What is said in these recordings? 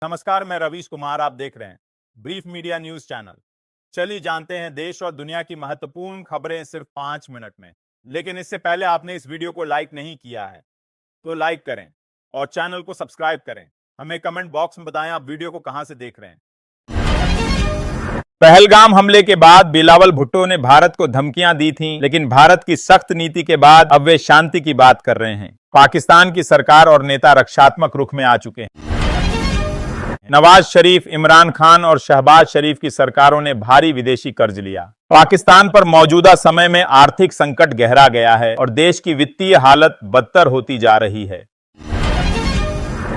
नमस्कार, मैं रवीश कुमार। आप देख रहे हैं ब्रीफ मीडिया न्यूज चैनल। चलिए जानते हैं देश और दुनिया की महत्वपूर्ण खबरें सिर्फ 5 मिनट में। लेकिन इससे पहले आपने इस वीडियो को लाइक नहीं किया है तो लाइक करें और चैनल को सब्सक्राइब करें। हमें कमेंट बॉक्स में बताएं आप वीडियो को कहां से देख रहे हैं। पहलगाम हमले के बाद बिलावल भुट्टो ने भारत को धमकियां दी थीं, लेकिन भारत की सख्त नीति के बाद अब वे शांति की बात कर रहे हैं। पाकिस्तान की सरकार और नेता रक्षात्मक रुख में आ चुके हैं। नवाज शरीफ, इमरान खान और शहबाज शरीफ की सरकारों ने भारी विदेशी कर्ज लिया। पाकिस्तान पर मौजूदा समय में आर्थिक संकट गहरा गया है और देश की वित्तीय हालत बदतर होती जा रही है।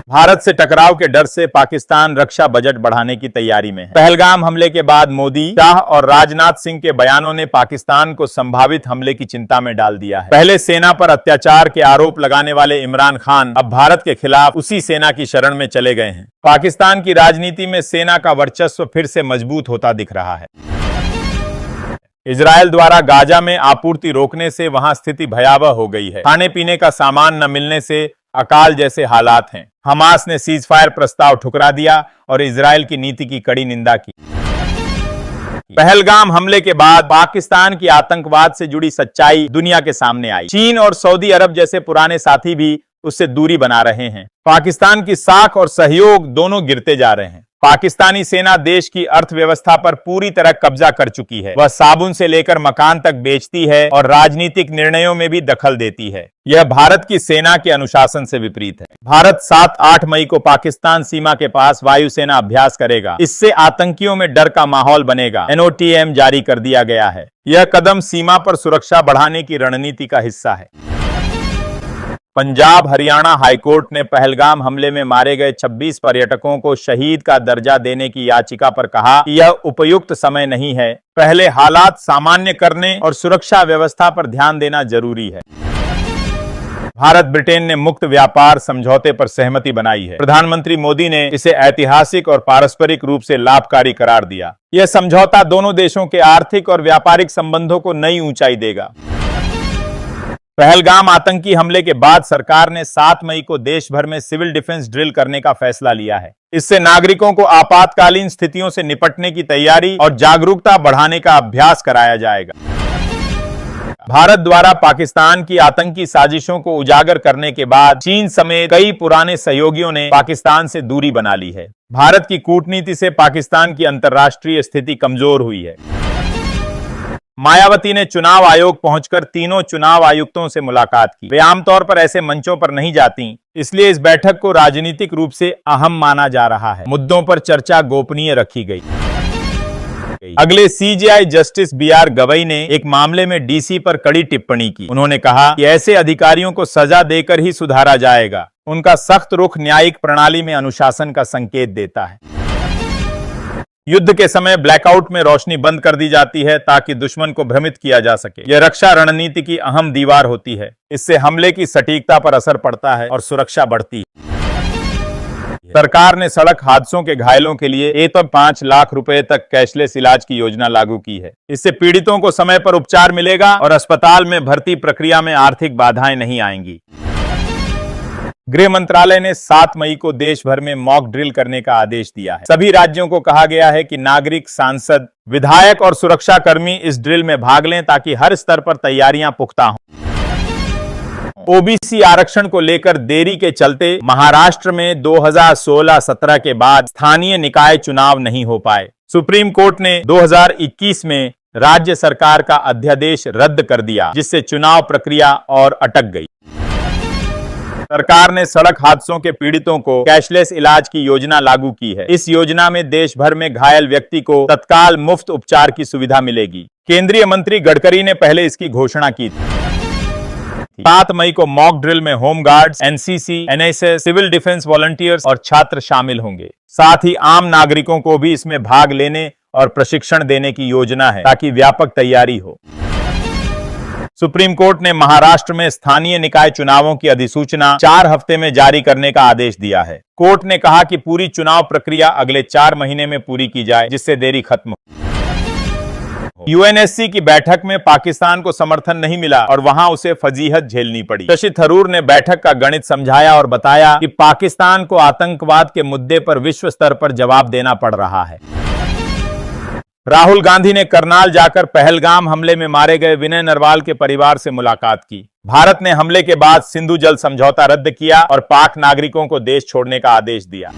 भारत से टकराव के डर से पाकिस्तान रक्षा बजट बढ़ाने की तैयारी में है। पहलगाम हमले के बाद मोदी, शाह और राजनाथ सिंह के बयानों ने पाकिस्तान को संभावित हमले की चिंता में डाल दिया है। पहले सेना पर अत्याचार के आरोप लगाने वाले इमरान खान अब भारत के खिलाफ उसी सेना की शरण में चले गए हैं। पाकिस्तान की राजनीति में सेना का वर्चस्व फिर से मजबूत होता दिख रहा है। इजरायल द्वारा गाजा में आपूर्ति रोकने से वहां स्थिति भयावह हो गई है। खाने पीने का सामान न मिलने से अकाल जैसे हालात हैं। हमास ने सीजफायर प्रस्ताव ठुकरा दिया और इजरायल की नीति की कड़ी निंदा की। पहलगाम हमले के बाद पाकिस्तान की आतंकवाद से जुड़ी सच्चाई दुनिया के सामने आई। चीन और सऊदी अरब जैसे पुराने साथी भी उससे दूरी बना रहे हैं। पाकिस्तान की साख और सहयोग दोनों गिरते जा रहे हैं। पाकिस्तानी सेना देश की अर्थव्यवस्था पर पूरी तरह कब्जा कर चुकी है। वह साबुन से लेकर मकान तक बेचती है और राजनीतिक निर्णयों में भी दखल देती है। यह भारत की सेना के अनुशासन से विपरीत है। भारत 7-8 मई को पाकिस्तान सीमा के पास वायुसेना अभ्यास करेगा। इससे आतंकियों में डर का माहौल बनेगा। NOTM जारी कर दिया गया है। यह कदम सीमा पर सुरक्षा बढ़ाने की रणनीति का हिस्सा है। पंजाब हरियाणा हाईकोर्ट ने पहलगाम हमले में मारे गए 26 पर्यटकों को शहीद का दर्जा देने की याचिका पर कहा कि यह उपयुक्त समय नहीं है। पहले हालात सामान्य करने और सुरक्षा व्यवस्था पर ध्यान देना जरूरी है। भारत ब्रिटेन ने मुक्त व्यापार समझौते पर सहमति बनाई है। प्रधानमंत्री मोदी ने इसे ऐतिहासिक और पारस्परिक रूप से लाभकारी करार दिया। यह समझौता दोनों देशों के आर्थिक और व्यापारिक संबंधों को नई ऊंचाई देगा। पहलगाम आतंकी हमले के बाद सरकार ने 7 मई को देश भर में सिविल डिफेंस ड्रिल करने का फैसला लिया है। इससे नागरिकों को आपातकालीन स्थितियों से निपटने की तैयारी और जागरूकता बढ़ाने का अभ्यास कराया जाएगा। भारत द्वारा पाकिस्तान की आतंकी साजिशों को उजागर करने के बाद चीन समेत कई पुराने सहयोगियों ने पाकिस्तान से दूरी बना ली है। भारत की कूटनीति से पाकिस्तान की अंतर्राष्ट्रीय स्थिति कमजोर हुई है। मायावती ने चुनाव आयोग पहुंचकर तीनों चुनाव आयुक्तों से मुलाकात की। वे आमतौर पर ऐसे मंचों पर नहीं जाती, इसलिए इस बैठक को राजनीतिक रूप से अहम माना जा रहा है। मुद्दों पर चर्चा गोपनीय रखी गई। अगले CJI जस्टिस BR गवई ने एक मामले में DC पर कड़ी टिप्पणी की। उन्होंने कहा कि ऐसे अधिकारियों को सजा देकर ही सुधारा जाएगा। उनका सख्त रुख न्यायिक प्रणाली में अनुशासन का संकेत देता है। युद्ध के समय ब्लैकआउट में रोशनी बंद कर दी जाती है ताकि दुश्मन को भ्रमित किया जा सके। यह रक्षा रणनीति की अहम दीवार होती है। इससे हमले की सटीकता पर असर पड़ता है और सुरक्षा बढ़ती है। सरकार ने सड़क हादसों के घायलों के लिए 5 लाख रुपए तक कैशलेस इलाज की योजना लागू की है। इससे पीड़ितों को समय पर उपचार मिलेगा और अस्पताल में भर्ती प्रक्रिया में आर्थिक बाधाएं नहीं आएंगी। गृह मंत्रालय ने 7 मई को देश भर में मॉक ड्रिल करने का आदेश दिया है। सभी राज्यों को कहा गया है कि नागरिक, सांसद, विधायक और सुरक्षा कर्मी इस ड्रिल में भाग लें ताकि हर स्तर पर तैयारियां पुख्ता हों। OBC आरक्षण को लेकर देरी के चलते महाराष्ट्र में 2016-17 के बाद स्थानीय निकाय चुनाव नहीं हो पाए। सुप्रीम कोर्ट ने 2021 में राज्य सरकार का अध्यादेश रद्द कर दिया, जिससे चुनाव प्रक्रिया और अटक गई। सरकार ने सड़क हादसों के पीड़ितों को कैशलेस इलाज की योजना लागू की है। इस योजना में देश भर में घायल व्यक्ति को तत्काल मुफ्त उपचार की सुविधा मिलेगी। केंद्रीय मंत्री गडकरी ने पहले इसकी घोषणा की थी। 7 मई को मॉक ड्रिल में home guards, NCC, NSS, civil defence volunteers और छात्र शामिल होंगे। साथ ही आम नागरिकों को भी इसमें भाग लेने और प्रशिक्षण देने की योजना है ताकि व्यापक तैयारी हो। सुप्रीम कोर्ट ने महाराष्ट्र में स्थानीय निकाय चुनावों की अधिसूचना 4 हफ्ते में जारी करने का आदेश दिया है। कोर्ट ने कहा कि पूरी चुनाव प्रक्रिया अगले 4 महीने में पूरी की जाए, जिससे देरी खत्म हो। यूएनएससी की बैठक में पाकिस्तान को समर्थन नहीं मिला और वहां उसे फजीहत झेलनी पड़ी। शशि थरूर ने बैठक का गणित समझाया और बताया कि पाकिस्तान को आतंकवाद के मुद्दे पर विश्व स्तर पर जवाब देना पड़ रहा है। राहुल गांधी ने करनाल जाकर पहलगाम हमले में मारे गए विनय नरवाल के परिवार से मुलाकात की। भारत ने हमले के बाद सिंधु जल समझौता रद्द किया और पाक नागरिकों को देश छोड़ने का आदेश दिया।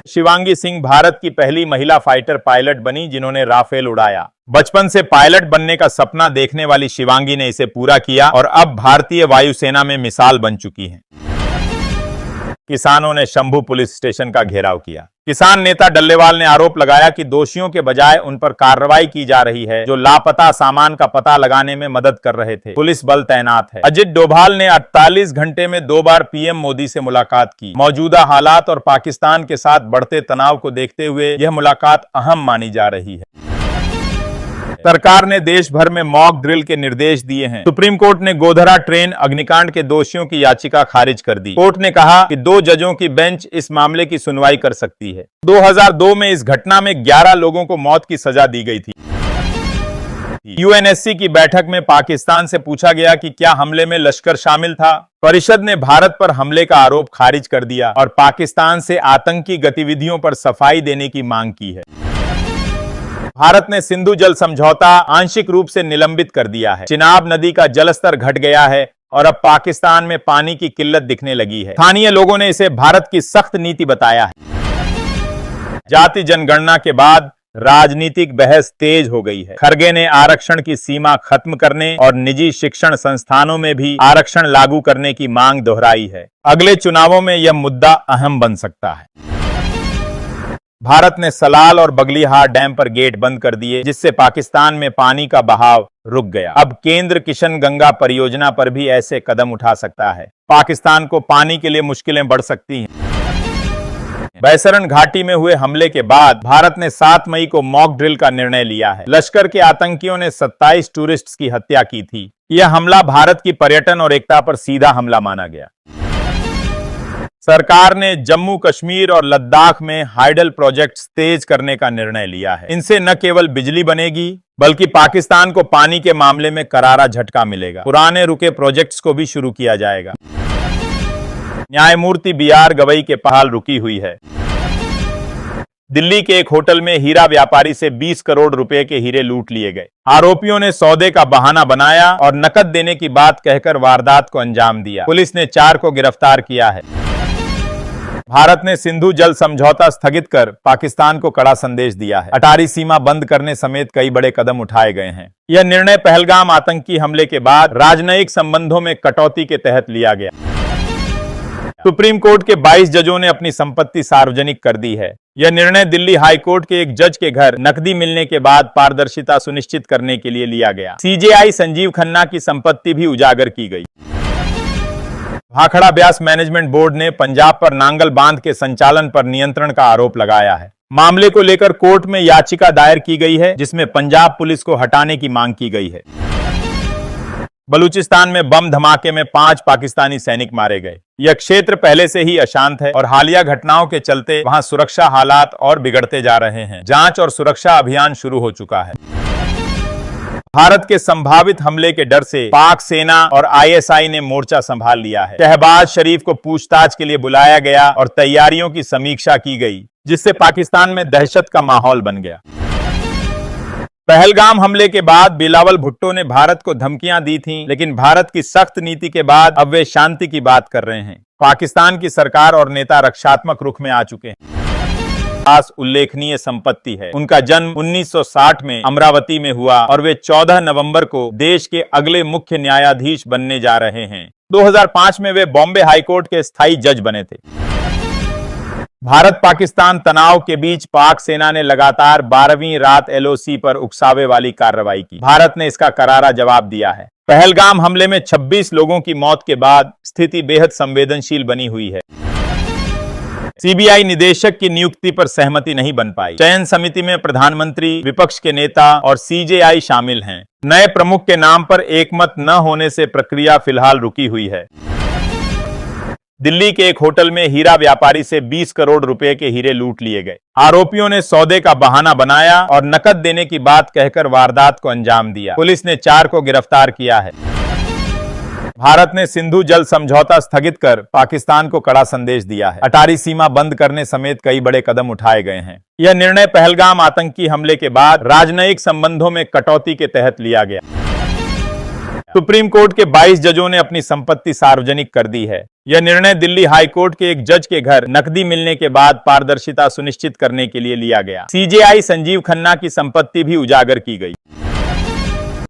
शिवांगी सिंह भारत की पहली महिला फाइटर पायलट बनी जिन्होंने राफेल उड़ाया। बचपन से पायलट बनने का सपना देखने वाली शिवांगी ने इसे पूरा किया और अब भारतीय वायुसेना में मिसाल बन चुकी हैं। किसानों ने शंभू पुलिस स्टेशन का घेराव किया। किसान नेता डल्लेवाल ने आरोप लगाया कि दोषियों के बजाय उन पर कार्रवाई की जा रही है जो लापता सामान का पता लगाने में मदद कर रहे थे। पुलिस बल तैनात है। अजित डोभाल ने 48 घंटे में 2 बार पीएम मोदी से मुलाकात की। मौजूदा हालात और पाकिस्तान के साथ बढ़ते तनाव को देखते हुए यह मुलाकात अहम मानी जा रही है। सरकार ने देश भर में मॉक ड्रिल के निर्देश दिए हैं। सुप्रीम कोर्ट ने गोधरा ट्रेन अग्निकांड के दोषियों की याचिका खारिज कर दी। कोर्ट ने कहा कि 2 जजों की बेंच इस मामले की सुनवाई कर सकती है। 2002 में इस घटना में 11 लोगों को मौत की सजा दी गई थी। यूएनएससी की बैठक में पाकिस्तान से पूछा गया कि क्या हमले में लश्कर शामिल था। परिषद ने भारत पर हमले का आरोप खारिज कर दिया और पाकिस्तान से आतंकी गतिविधियों पर सफाई देने की मांग की है। भारत ने सिंधु जल समझौता आंशिक रूप से निलंबित कर दिया है। चिनाब नदी का जलस्तर घट गया है और अब पाकिस्तान में पानी की किल्लत दिखने लगी है। स्थानीय लोगों ने इसे भारत की सख्त नीति बताया है। जाति जनगणना के बाद राजनीतिक बहस तेज हो गई है। खरगे ने आरक्षण की सीमा खत्म करने और निजी शिक्षण संस्थानों में भी आरक्षण लागू करने की मांग दोहराई है। अगले चुनावों में यह मुद्दा अहम बन सकता है। भारत ने सलाल और बगलीहार डैम पर गेट बंद कर दिए जिससे पाकिस्तान में पानी का बहाव रुक गया। अब केंद्र किशन गंगा परियोजना पर भी ऐसे कदम उठा सकता है। पाकिस्तान को पानी के लिए मुश्किलें बढ़ सकती हैं। बैसरन घाटी में हुए हमले के बाद भारत ने 7 मई को मॉक ड्रिल का निर्णय लिया है। लश्कर के आतंकियों ने 27 टूरिस्ट्स की हत्या की थी। यह हमला भारत की पर्यटन और एकता पर सीधा हमला माना गया। सरकार ने जम्मू कश्मीर और लद्दाख में हाइडल प्रोजेक्ट्स तेज करने का निर्णय लिया है। इनसे न केवल बिजली बनेगी बल्कि पाकिस्तान को पानी के मामले में करारा झटका मिलेगा। पुराने रुके प्रोजेक्ट्स को भी शुरू किया जाएगा। न्यायमूर्ति बीआर गवई के बहाल रुकी हुई है। दिल्ली के एक होटल में हीरा व्यापारी से 20 करोड़ रुपए के हीरे लूट लिए गए। आरोपियों ने सौदे का बहाना बनाया और नकद देने की बात कहकर वारदात को अंजाम दिया। पुलिस ने 4 को गिरफ्तार किया है। भारत ने सिंधु जल समझौता स्थगित कर पाकिस्तान को कड़ा संदेश दिया है। अटारी सीमा बंद करने समेत कई बड़े कदम उठाए गए हैं। यह निर्णय पहलगाम आतंकी हमले के बाद राजनयिक संबंधों में कटौती के तहत लिया गया। सुप्रीम कोर्ट के 22 जजों ने अपनी संपत्ति सार्वजनिक कर दी है। यह निर्णय दिल्ली हाई कोर्ट के एक जज के घर नकदी मिलने के बाद पारदर्शिता सुनिश्चित करने के लिए लिया गया। सीजेआई संजीव खन्ना की संपत्ति भी उजागर की गई। भाखड़ा ब्यास मैनेजमेंट बोर्ड ने पंजाब पर नांगल बांध के संचालन पर नियंत्रण का आरोप लगाया है। मामले को लेकर कोर्ट में याचिका दायर की गई है जिसमें पंजाब पुलिस को हटाने की मांग की गई है। बलूचिस्तान में बम धमाके में 5 पाकिस्तानी सैनिक मारे गए। यह क्षेत्र पहले से ही अशांत है और हालिया घटनाओं के चलते वहां सुरक्षा हालात और बिगड़ते जा रहे हैं। जांच और सुरक्षा अभियान शुरू हो चुका है। भारत के संभावित हमले के डर से पाक सेना और आईएसआई ने मोर्चा संभाल लिया है। शहबाज शरीफ को पूछताछ के लिए बुलाया गया और तैयारियों की समीक्षा की गई जिससे पाकिस्तान में दहशत का माहौल बन गया। पहलगाम हमले के बाद बिलावल भुट्टो ने भारत को धमकियां दी थीं, लेकिन भारत की सख्त नीति के बाद अब वे शांति की बात कर रहे हैं। पाकिस्तान की सरकार और नेता रक्षात्मक रुख में आ चुके हैं। उल्लेखनीय संपत्ति है। उनका जन्म 1960 में अमरावती में हुआ और वे 14 नवंबर को देश के अगले मुख्य न्यायाधीश बनने जा रहे हैं। 2005 में वे बॉम्बे हाईकोर्ट के स्थायी जज बने थे। भारत पाकिस्तान तनाव के बीच पाक सेना ने लगातार 12वीं रात एलओसी पर उकसावे वाली कार्रवाई की। भारत ने इसका करारा जवाब दिया है। पहलगाम हमले में 26 लोगों की मौत के बाद स्थिति बेहद संवेदनशील बनी हुई है। सीबीआई निदेशक की नियुक्ति पर सहमति नहीं बन पाई। चयन समिति में प्रधानमंत्री, विपक्ष के नेता और सीजेआई शामिल हैं। नए प्रमुख के नाम पर एकमत न होने से प्रक्रिया फिलहाल रुकी हुई है। दिल्ली के एक होटल में हीरा व्यापारी से 20 करोड़ रुपए के हीरे लूट लिए गए। आरोपियों ने सौदे का बहाना बनाया और नकद देने की बात कहकर वारदात को अंजाम दिया। पुलिस ने 4 को गिरफ्तार किया है। भारत ने सिंधु जल समझौता स्थगित कर पाकिस्तान को कड़ा संदेश दिया है। अटारी सीमा बंद करने समेत कई बड़े कदम उठाए गए हैं। यह निर्णय पहलगाम आतंकी हमले के बाद राजनयिक संबंधों में कटौती के तहत लिया गया। सुप्रीम कोर्ट के 22 जजों ने अपनी संपत्ति सार्वजनिक कर दी है। यह निर्णय दिल्ली हाई कोर्ट के एक जज के घर नकदी मिलने के बाद पारदर्शिता सुनिश्चित करने के लिए लिया गया। सीजेआई संजीव खन्ना की संपत्ति भी उजागर की गई।